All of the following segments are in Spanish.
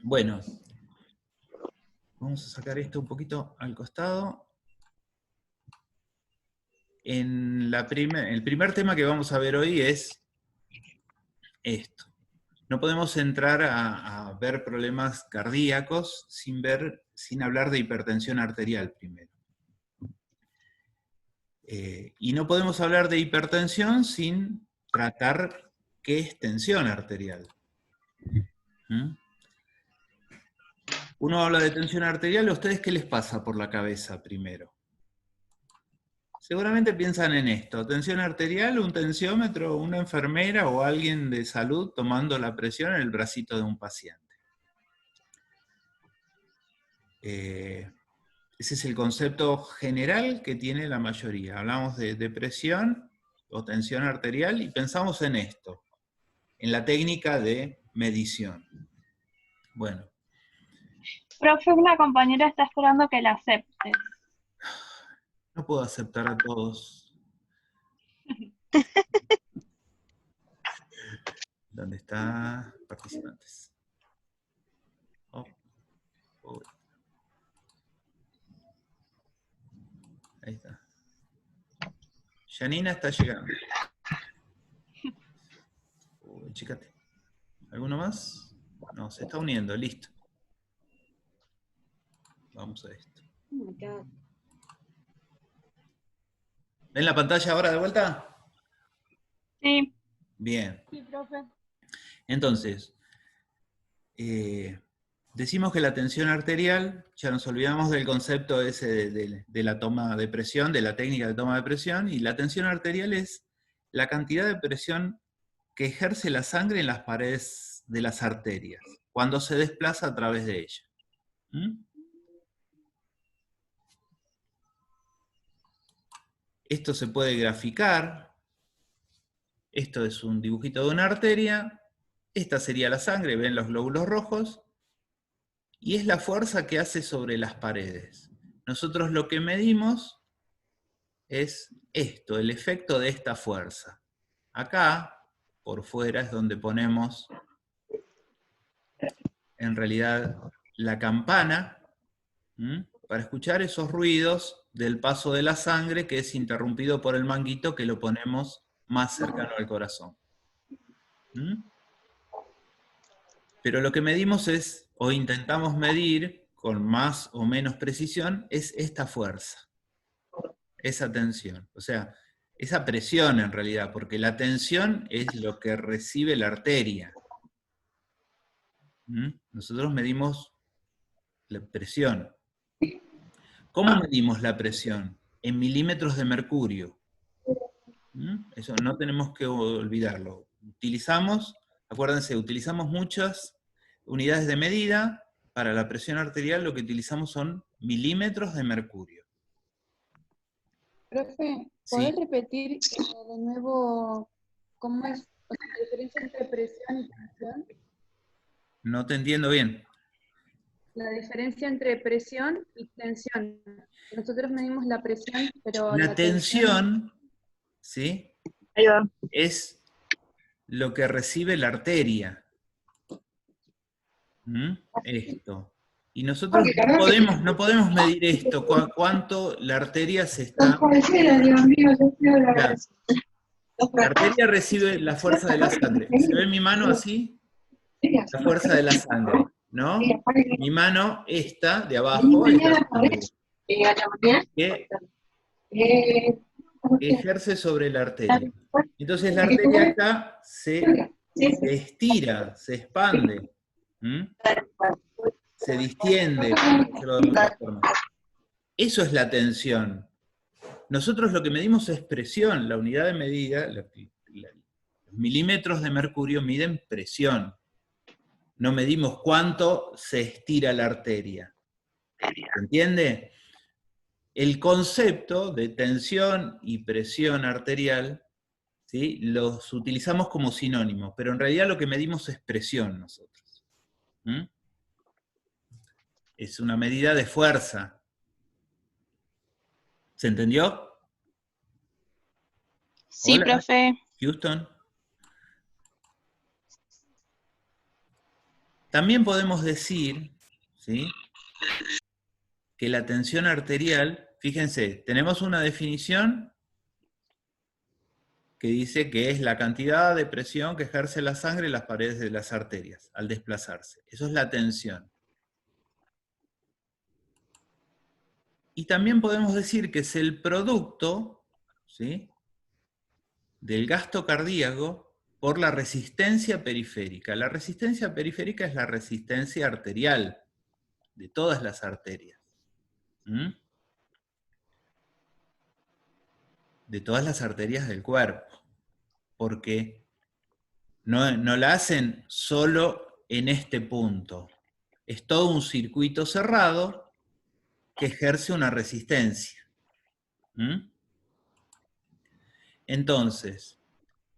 Bueno, vamos a sacar esto un poquito al costado. El primer tema que vamos a ver hoy es esto. No podemos entrar a ver problemas cardíacos sin hablar de hipertensión arterial primero. Y no podemos hablar de hipertensión sin tratar qué es tensión arterial. ¿Mm? Uno habla de tensión arterial, ¿a ustedes qué les pasa por la cabeza primero? Seguramente piensan en esto: tensión arterial, un tensiómetro, una enfermera o alguien de salud tomando la presión en el bracito de un paciente. Ese es el concepto general que tiene la mayoría. Hablamos de presión o tensión arterial y pensamos en esto, en la técnica de medición. Bueno. Profe, una compañera está esperando que la aceptes. No puedo aceptar a todos. ¿Dónde está? Participantes. Oh, oh. Ahí está. Janina está llegando. Chícate. ¿Alguno más? No, se está uniendo, listo. Vamos a esto. ¿Ven la pantalla ahora de vuelta? Sí. Bien. Sí, profe. Entonces, decimos que la tensión arterial, ya nos olvidamos del concepto ese de la toma de presión, de la técnica de toma de presión, y la tensión arterial es la cantidad de presión que ejerce la sangre en las paredes de las arterias, cuando se desplaza a través de ella. ¿Mm? Esto se puede graficar. Esto es un dibujito de una arteria. Esta sería la sangre, ven los glóbulos rojos. Y es la fuerza que hace sobre las paredes. Nosotros lo que medimos es esto, el efecto de esta fuerza. Acá, por fuera, es donde ponemos, en realidad, la campana, para escuchar esos ruidos del paso de la sangre que es interrumpido por el manguito que lo ponemos más cercano al corazón. Pero lo que medimos es, o intentamos medir con más o menos precisión, es esta fuerza, esa tensión. O sea, esa presión en realidad, porque la tensión es lo que recibe la arteria. Nosotros medimos la presión. ¿Cómo medimos la presión? En milímetros de mercurio. Eso no tenemos que olvidarlo. Acuérdense, utilizamos muchas unidades de medida. Para la presión arterial lo que utilizamos son milímetros de mercurio. Profe, Sí. ¿podés repetir de nuevo cómo es la diferencia entre presión y tensión? No te entiendo bien. La diferencia entre presión y tensión. Nosotros medimos la presión, pero La la tensión... tensión, ¿sí?, Ahí va. es lo que recibe la arteria. Esto. Y nosotros no podemos medir esto, cuánto la arteria se está... La arteria recibe la fuerza de la sangre. ¿Se ve mi mano así? La fuerza de la sangre, ¿no? Mi mano, esta de abajo, es la sangre, que ejerce sobre la arteria. Entonces la arteria acá se estira, se expande, se distiende, por decirlo de otra forma. Eso es la tensión. Nosotros lo que medimos es presión, la unidad de medida, los milímetros de mercurio miden presión. No medimos cuánto se estira la arteria. ¿Se entiende? El concepto de tensión y presión arterial, ¿sí?, los utilizamos como sinónimos, pero en realidad lo que medimos es presión nosotros. Es una medida de fuerza. ¿Se entendió? Sí, Hola, profe. Houston. También podemos decir, ¿sí?, que la tensión arterial, fíjense, tenemos una definición que dice que es la cantidad de presión que ejerce la sangre en las paredes de las arterias al desplazarse. Eso es la tensión. Y también podemos decir que es el producto, ¿sí?, del gasto cardíaco por la resistencia periférica. La resistencia periférica es la resistencia arterial de todas las arterias. ¿Mm? De todas las arterias del cuerpo. Porque no la hacen solo en este punto. Es todo un circuito cerrado que ejerce una resistencia. ¿Mm? Entonces,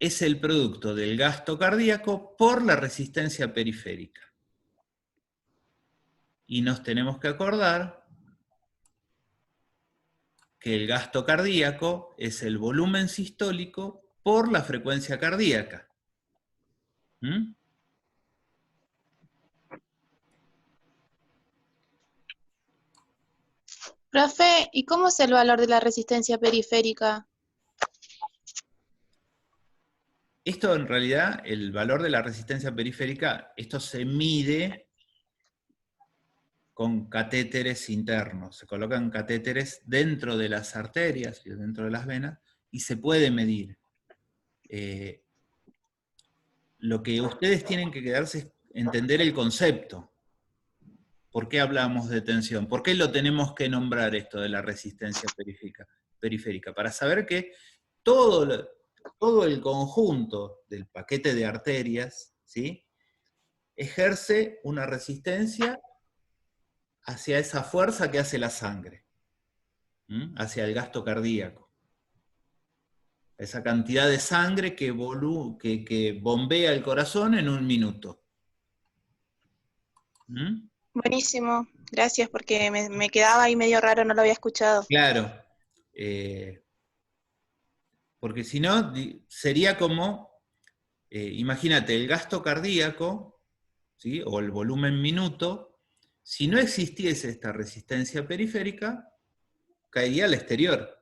es el producto del gasto cardíaco por la resistencia periférica. Y nos tenemos que acordar que el gasto cardíaco es el volumen sistólico por la frecuencia cardíaca. ¿Mm? Profe, ¿y cómo es el valor de la resistencia periférica? Esto en realidad, el valor de la resistencia periférica, esto se mide con catéteres internos. Se colocan catéteres dentro de las arterias y dentro de las venas y se puede medir. Lo que ustedes tienen que quedarse es entender el concepto. ¿Por qué hablamos de tensión? ¿Por qué lo tenemos que nombrar esto de la resistencia periférica? Para saber que todo el conjunto del paquete de arterias, ¿sí?, ejerce una resistencia hacia esa fuerza que hace la sangre, hacia el gasto cardíaco. Esa cantidad de sangre que bombea el corazón en un minuto. Buenísimo, gracias, porque me quedaba ahí medio raro, no lo había escuchado. Claro, porque si no, sería como, imagínate, el gasto cardíaco, ¿sí?, o el volumen minuto, si no existiese esta resistencia periférica, caería al exterior.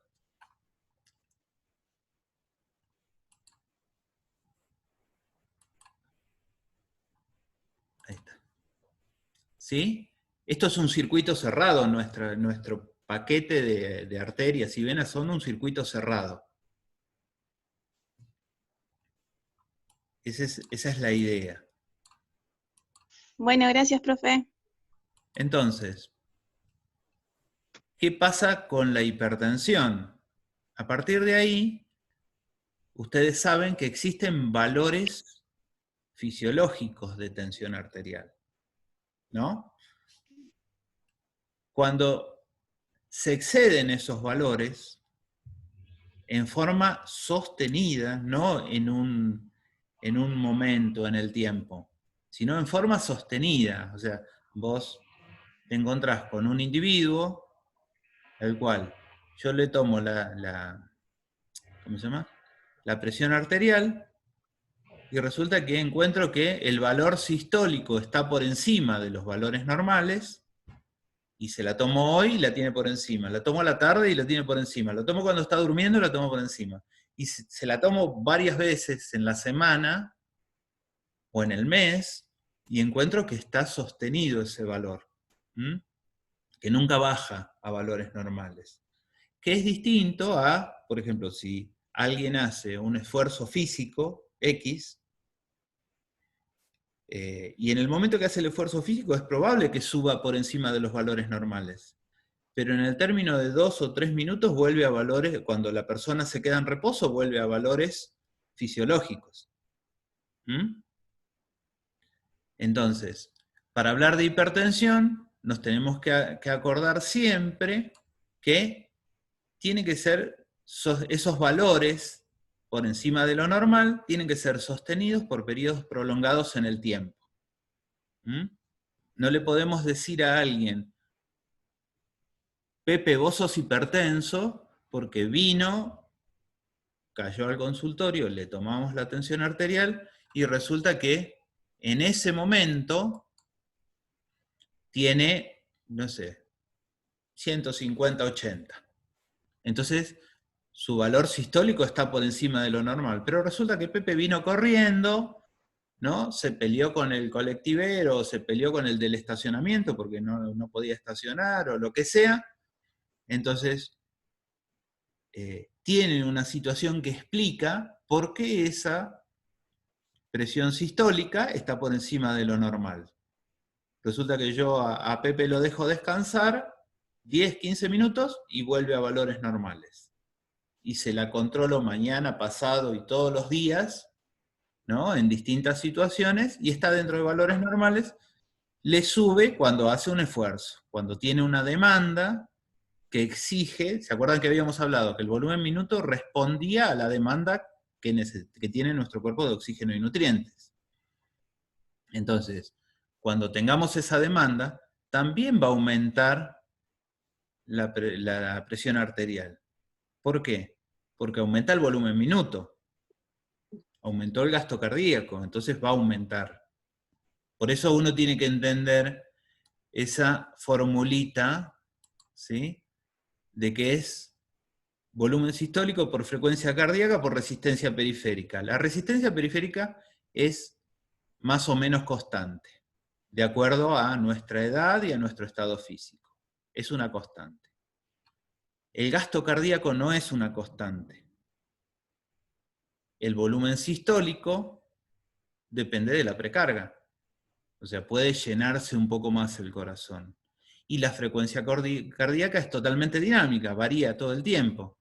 Ahí está. ¿Sí? Esto es un circuito cerrado, nuestro paquete de arterias y venas son un circuito cerrado. Esa es la idea. Bueno, gracias, profe. Entonces, ¿qué pasa con la hipertensión? A partir de ahí, ustedes saben que existen valores fisiológicos de tensión arterial, ¿no? Cuando se exceden esos valores en forma sostenida, no en un momento en el tiempo, sino en forma sostenida. O sea, vos te encontrás con un individuo, el cual yo le tomo ¿cómo se llama?, la presión arterial, y resulta que encuentro que el valor sistólico está por encima de los valores normales, y se la tomo hoy y la tiene por encima, la tomo a la tarde y la tiene por encima, la tomo cuando está durmiendo y la tomo por encima. Y se la tomo varias veces en la semana o en el mes, y encuentro que está sostenido ese valor, que nunca baja a valores normales. Que es distinto a, por ejemplo, si alguien hace un esfuerzo físico, X, y en el momento que hace el esfuerzo físico es probable que suba por encima de los valores normales. Pero en el término de 2 o 3 minutos vuelve a valores, cuando la persona se queda en reposo, vuelve a valores fisiológicos. Entonces, para hablar de hipertensión, nos tenemos que acordar siempre que tiene que ser esos valores por encima de lo normal, tienen que ser sostenidos por periodos prolongados en el tiempo. No le podemos decir a alguien, Pepe, vos sos hipertenso, porque vino, cayó al consultorio, le tomamos la tensión arterial, y resulta que en ese momento tiene, no sé, 150, 80. Entonces, su valor sistólico está por encima de lo normal. Pero resulta que Pepe vino corriendo, ¿no? Se peleó con el colectivero, se peleó con el del estacionamiento porque no podía estacionar o lo que sea. Entonces, tienen una situación que explica por qué esa presión sistólica está por encima de lo normal. Resulta que yo a Pepe lo dejo descansar 10, 15 minutos y vuelve a valores normales. Y se la controlo mañana, pasado y todos los días, ¿no? En distintas situaciones, y está dentro de valores normales. Le sube cuando hace un esfuerzo, cuando tiene una demanda que exige, ¿se acuerdan que habíamos hablado? Que el volumen minuto respondía a la demanda que tiene nuestro cuerpo de oxígeno y nutrientes. Entonces, cuando tengamos esa demanda, también va a aumentar la presión arterial. ¿Por qué? Porque aumenta el volumen minuto. Aumentó el gasto cardíaco, entonces va a aumentar. Por eso uno tiene que entender esa formulita, ¿sí? De que es volumen sistólico por frecuencia cardíaca por resistencia periférica. La resistencia periférica es más o menos constante, de acuerdo a nuestra edad y a nuestro estado físico. Es una constante. El gasto cardíaco no es una constante. El volumen sistólico depende de la precarga. O sea, puede llenarse un poco más el corazón. Y la frecuencia cardíaca es totalmente dinámica, varía todo el tiempo.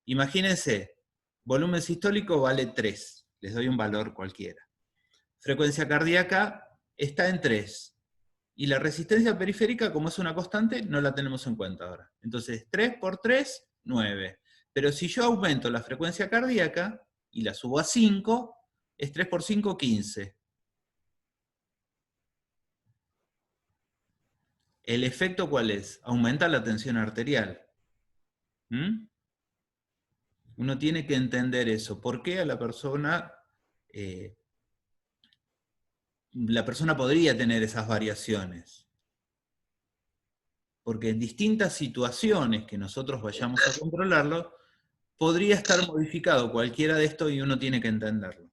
Imagínense, volumen sistólico vale 3, les doy un valor cualquiera. Frecuencia cardíaca está en 3. Y la resistencia periférica, como es una constante, no la tenemos en cuenta ahora. Entonces, 3 por 3, 9. Pero si yo aumento la frecuencia cardíaca y la subo a 5, es 3 por 5, 15. ¿El efecto cuál es? Aumenta la tensión arterial. Uno tiene que entender eso. ¿Por qué a la persona podría tener esas variaciones? Porque en distintas situaciones que nosotros vayamos a controlarlo, podría estar modificado cualquiera de estos y uno tiene que entenderlo.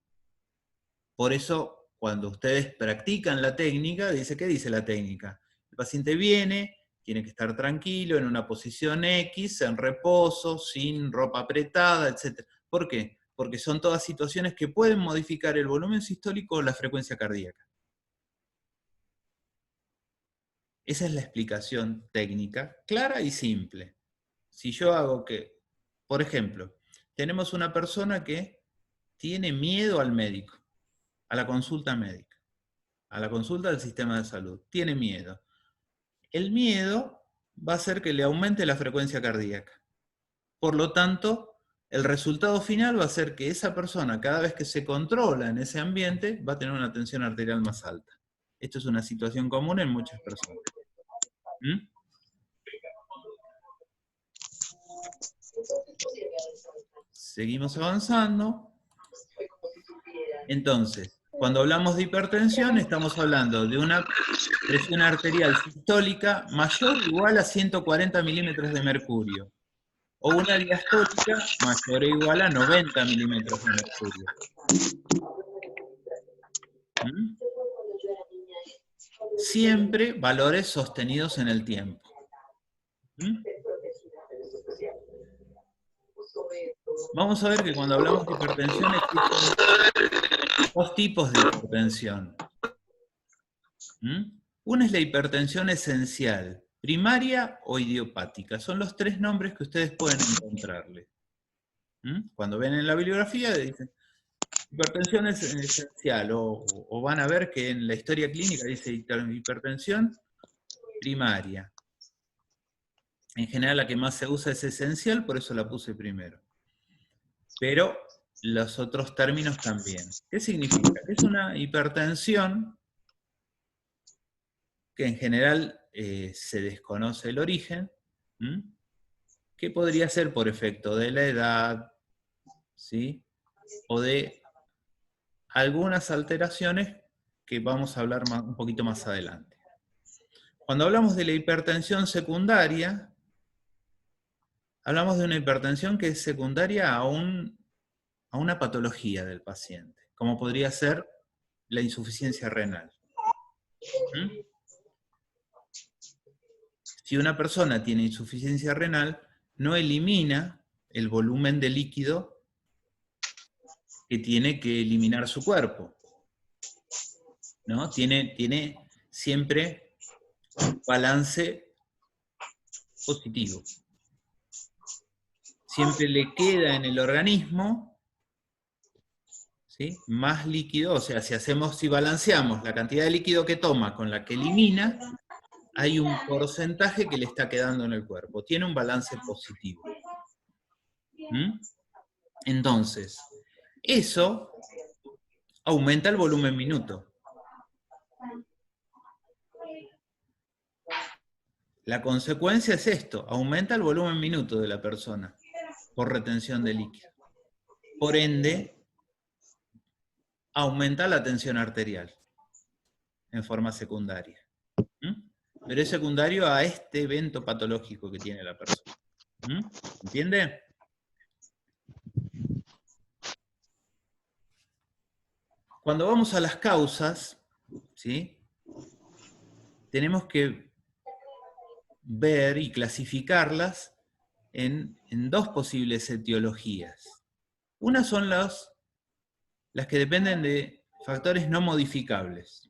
Por eso, cuando ustedes practican la técnica, ¿qué dice la técnica? El paciente viene, tiene que estar tranquilo, en una posición X, en reposo, sin ropa apretada, etc. ¿Por qué? Porque son todas situaciones que pueden modificar el volumen sistólico o la frecuencia cardíaca. Esa es la explicación técnica, clara y simple. Si yo hago que, por ejemplo, tenemos una persona que tiene miedo al médico, a la consulta médica, a la consulta del sistema de salud, tiene miedo. El miedo va a hacer que le aumente la frecuencia cardíaca. Por lo tanto, el resultado final va a ser que esa persona, cada vez que se controla en ese ambiente, va a tener una tensión arterial más alta. Esto es una situación común en muchas personas. Seguimos avanzando. Entonces, cuando hablamos de hipertensión, estamos hablando de una presión arterial sistólica mayor o igual a 140 milímetros de mercurio, o una diastólica mayor o igual a 90 milímetros de mercurio. Siempre valores sostenidos en el tiempo. Vamos a ver que cuando hablamos de hipertensión existen dos tipos de hipertensión. Una es la hipertensión esencial, primaria o idiopática. Son los tres nombres que ustedes pueden encontrarle. Cuando ven en la bibliografía dicen hipertensión esencial, o van a ver que en la historia clínica dice hipertensión primaria. En general la que más se usa es esencial, por eso la puse primero. Pero los otros términos también. ¿Qué significa? Es una hipertensión que en general se desconoce el origen, que podría ser por efecto de la edad, ¿sí? O de algunas alteraciones que vamos a hablar un poquito más adelante. Cuando hablamos de la hipertensión secundaria, hablamos de una hipertensión que es secundaria a una patología del paciente, como podría ser la insuficiencia renal. ¿Mm? Si una persona tiene insuficiencia renal, no elimina el volumen de líquido que tiene que eliminar su cuerpo, ¿no? Tiene siempre un balance positivo. Siempre le queda en el organismo, ¿sí?, más líquido, o sea, si balanceamos la cantidad de líquido que toma con la que elimina, hay un porcentaje que le está quedando en el cuerpo. Tiene un balance positivo. ¿Mm? Entonces, eso aumenta el volumen minuto. La consecuencia es esto, aumenta el volumen minuto de la persona por retención de líquido. Por ende, aumenta la tensión arterial en forma secundaria. ¿Mm? Pero es secundario a este evento patológico que tiene la persona. ¿Mm? ¿Entiende? Cuando vamos a las causas, ¿sí?, tenemos que ver y clasificarlas en dos posibles etiologías. Una son las que dependen de factores no modificables.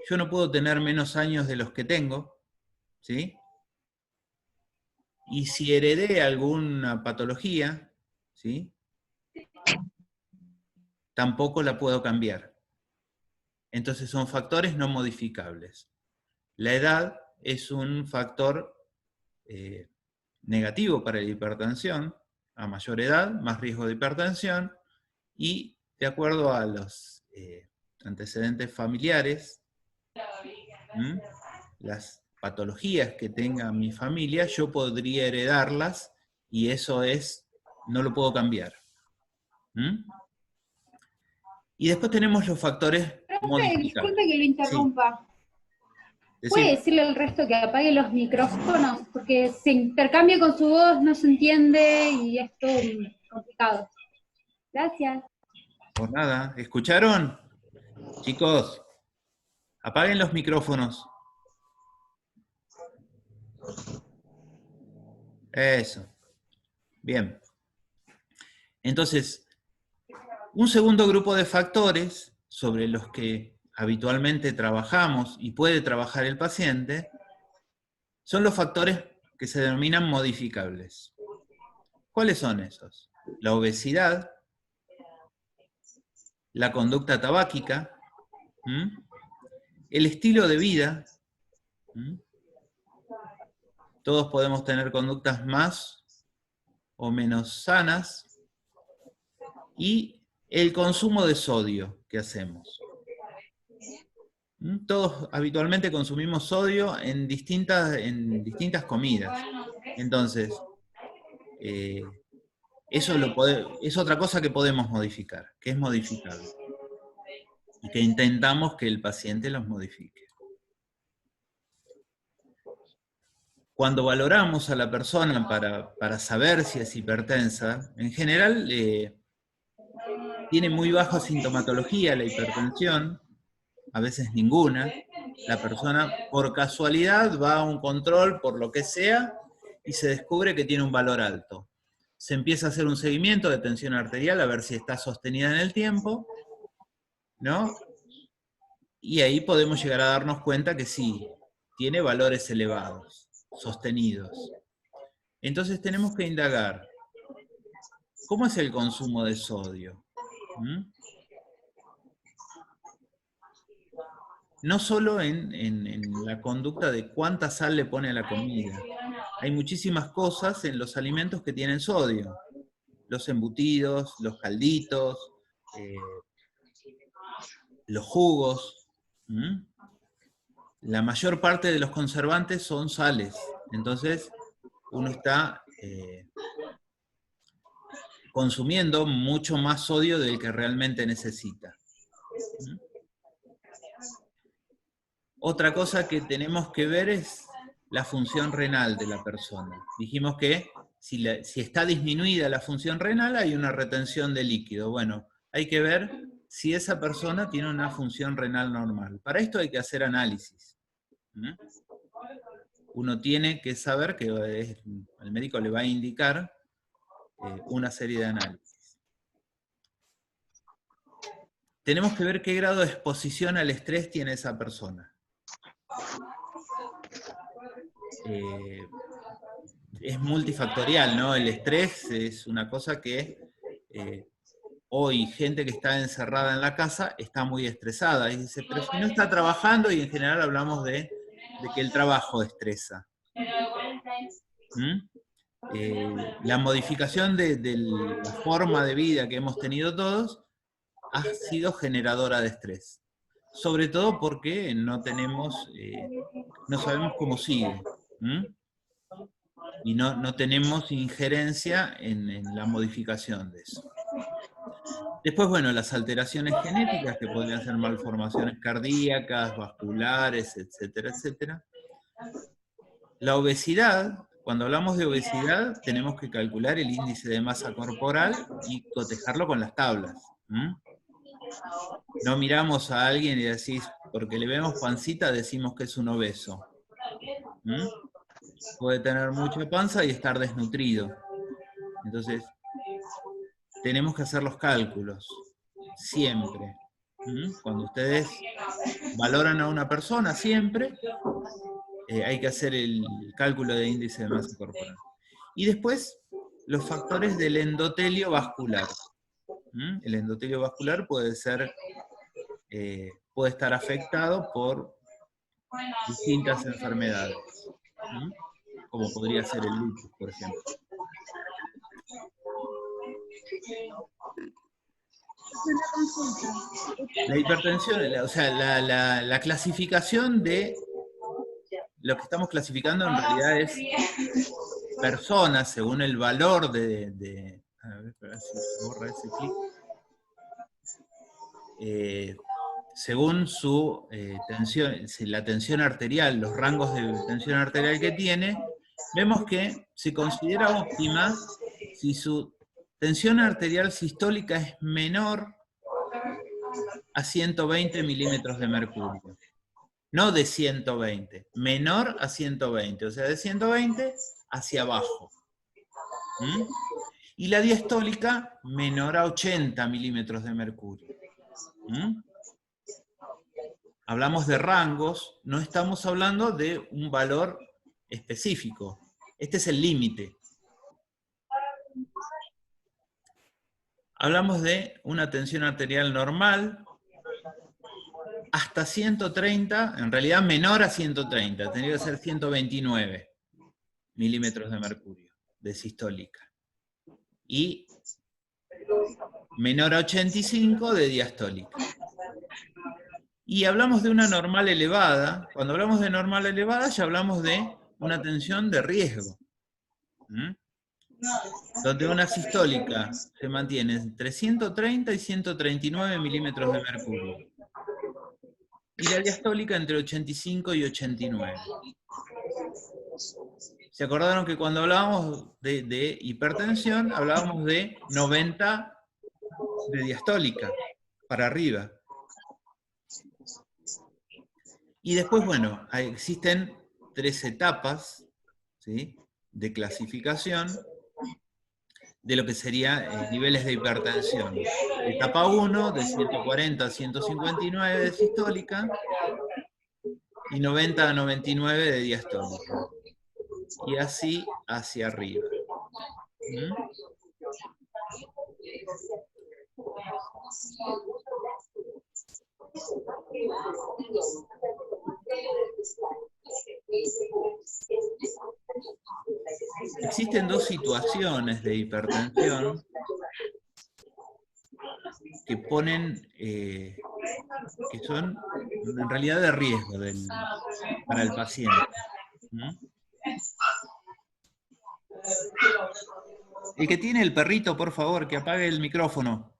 Yo no puedo tener menos años de los que tengo, ¿sí? Y si heredé alguna patología, ¿sí?, tampoco la puedo cambiar. Entonces son factores no modificables. La edad es un factor negativo para la hipertensión. A mayor edad, más riesgo de hipertensión, y de acuerdo a los antecedentes familiares, las patologías que tenga mi familia, yo podría heredarlas, y eso no lo puedo cambiar. Y después tenemos los factores modificables. Disculpe que lo interrumpa. Sí. ¿Puede decirle al resto que apague los micrófonos? Porque se intercambia con su voz, no se entiende y es todo complicado. Gracias. Por nada. ¿Escucharon? Chicos, apaguen los micrófonos. Eso. Bien. Entonces, un segundo grupo de factores sobre los que habitualmente trabajamos y puede trabajar el paciente son los factores que se denominan modificables. ¿Cuáles son esos? La obesidad, la conducta tabáquica, el estilo de vida. Todos podemos tener conductas más o menos sanas, y el consumo de sodio que hacemos. Todos habitualmente consumimos sodio en distintas comidas. Entonces, eso es otra cosa que podemos modificar, que es modificable. Y que intentamos que el paciente los modifique. Cuando valoramos a la persona para saber si es hipertensa, en general tiene muy baja sintomatología la hipertensión, a veces ninguna. La persona por casualidad va a un control por lo que sea y se descubre que tiene un valor alto. Se empieza a hacer un seguimiento de tensión arterial a ver si está sostenida en el tiempo, ¿no? Y ahí podemos llegar a darnos cuenta que sí, tiene valores elevados, sostenidos. Entonces tenemos que indagar, ¿cómo es el consumo de sodio? No solo en la conducta de cuánta sal le pone a la comida. Hay muchísimas cosas en los alimentos que tienen sodio. Los embutidos, los calditos, los jugos. La mayor parte de los conservantes son sales. Entonces, uno está consumiendo mucho más sodio del que realmente necesita. Otra cosa que tenemos que ver es la función renal de la persona. Dijimos que si está disminuida la función renal hay una retención de líquido. Bueno, hay que ver si esa persona tiene una función renal normal. Para esto hay que hacer análisis. Uno tiene que saber que el médico le va a indicar una serie de análisis. Tenemos que ver qué grado de exposición al estrés tiene esa persona. Es multifactorial, ¿no? El estrés es una cosa que hoy gente que está encerrada en la casa está muy estresada. Y dice, pero si no está trabajando, y en general hablamos de que el trabajo estresa. La modificación de la forma de vida que hemos tenido todos ha sido generadora de estrés. Sobre todo porque no sabemos cómo sigue. Y no tenemos injerencia en la modificación de eso. Después, bueno, las alteraciones genéticas, que podrían ser malformaciones cardíacas, vasculares, etcétera, etcétera. La obesidad, cuando hablamos de obesidad, tenemos que calcular el índice de masa corporal y cotejarlo con las tablas. No miramos a alguien y decís, porque le vemos pancita, decimos que es un obeso. Puede tener mucha panza y estar desnutrido. Entonces, tenemos que hacer los cálculos, siempre. Cuando ustedes valoran a una persona, siempre hay que hacer el cálculo de índice de masa corporal. Y después, los factores del endotelio vascular. El endotelio vascular puede estar afectado por distintas enfermedades, como podría ser el lupus, por ejemplo. La hipertensión, o sea, la clasificación de lo que estamos clasificando en realidad es personas según el valor a ver, si se borra ese clic. Según su tensión, la tensión arterial, los rangos de tensión arterial que tiene, vemos que se considera óptima si su tensión arterial sistólica es menor a 120 milímetros de mercurio. No de 120, menor a 120, o sea, de 120 hacia abajo. Y la diastólica menor a 80 milímetros de mercurio. Hablamos de rangos, no estamos hablando de un valor específico. Este es el límite. Hablamos de una tensión arterial normal hasta 130, en realidad menor a 130, tendría que ser 129 milímetros de mercurio de sistólica. Y menor a 85 de diastólica. Y hablamos de una normal elevada. Cuando hablamos de normal elevada ya hablamos de una tensión de riesgo. Donde una sistólica se mantiene entre 130 y 139 milímetros de mercurio. Y la diastólica entre 85 y 89. ¿Se acordaron que cuando hablábamos de hipertensión, hablábamos de 90 de diastólica, para arriba? Y después, bueno, existen 3 etapas, ¿sí?, de clasificación de lo que sería niveles de hipertensión. Etapa 1, de 140 a 159 de sistólica, y 90 a 99 de diastólica. Y así hacia arriba. Existen 2 situaciones de hipertensión que ponen, que son en realidad de riesgo para el paciente. El que tiene el perrito, por favor, que apague el micrófono.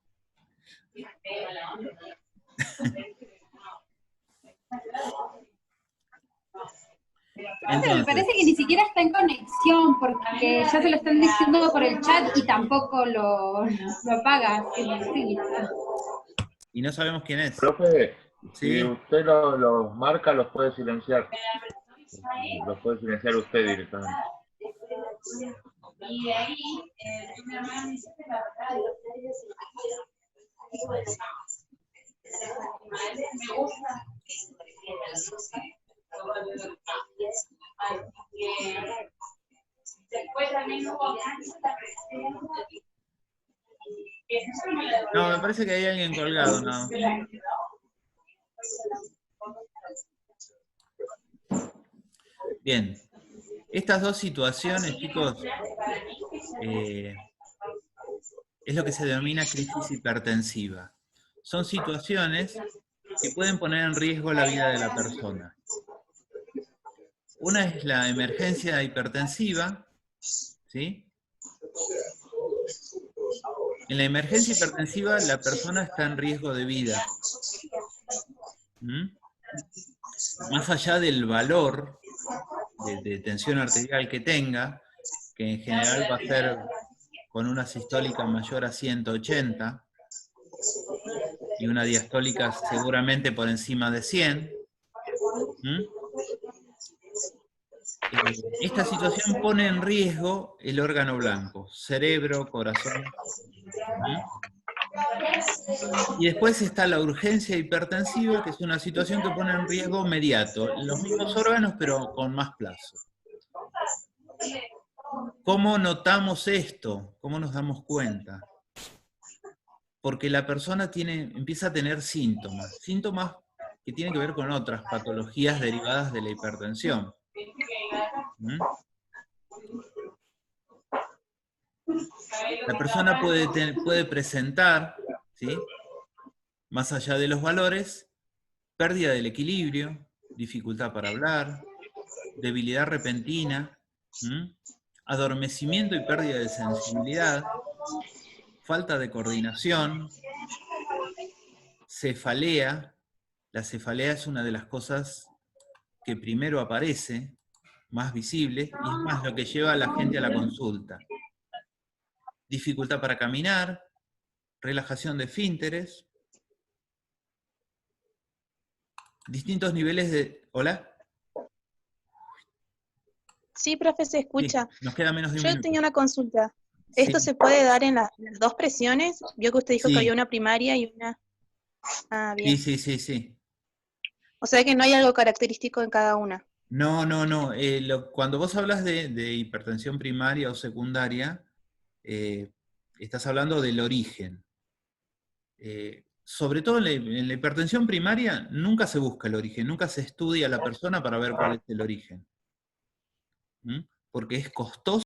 Me Entonces, parece que ni siquiera está en conexión, porque ya se lo están diciendo por el chat y tampoco lo apaga. Sí. y no sabemos quién es. Profe, Sí. si usted los marca, los puede silenciar. Los puede silenciar usted directamente. Y de ahí, mi hermana me dice que la verdad, me gusta. Después también hubo No, me parece que hay alguien colgado, ¿no? Bien. Estas dos situaciones, chicos, es lo que se denomina crisis hipertensiva. Son situaciones que pueden poner en riesgo la vida de la persona. Una es la emergencia hipertensiva, ¿sí? En la emergencia hipertensiva la persona está en riesgo de vida. Más allá del valor de tensión arterial que tenga, que en general va a ser con una sistólica mayor a 180 y una diastólica seguramente por encima de 100. Esta situación pone en riesgo el órgano blanco, cerebro, corazón. Y después está la urgencia hipertensiva, que es una situación que pone en riesgo inmediato, los mismos órganos pero con más plazo. ¿Cómo notamos esto? ¿Cómo nos damos cuenta? Porque la persona empieza a tener síntomas que tienen que ver con otras patologías derivadas de la hipertensión. La persona puede presentar, ¿sí?, más allá de los valores, pérdida del equilibrio, dificultad para hablar, debilidad repentina, adormecimiento y pérdida de sensibilidad, falta de coordinación, cefalea. La cefalea es una de las cosas que primero aparece, más visible, y es más lo que lleva a la gente a la consulta. Dificultad para caminar, relajación de esfínteres, distintos niveles de... ¿Hola? Sí, profe, se escucha. Sí, nos queda menos de un Yo minuto. tenía una consulta. ¿Esto Sí. se puede dar en las dos presiones? Vio que usted dijo Sí. que había una primaria y una... Ah, bien. Sí. O sea que no hay algo característico en cada una. No. Cuando vos hablas de hipertensión primaria o secundaria, estás hablando del origen. Sobre todo en la hipertensión primaria nunca se busca el origen, nunca se estudia a la persona para ver cuál es el origen. Porque es costoso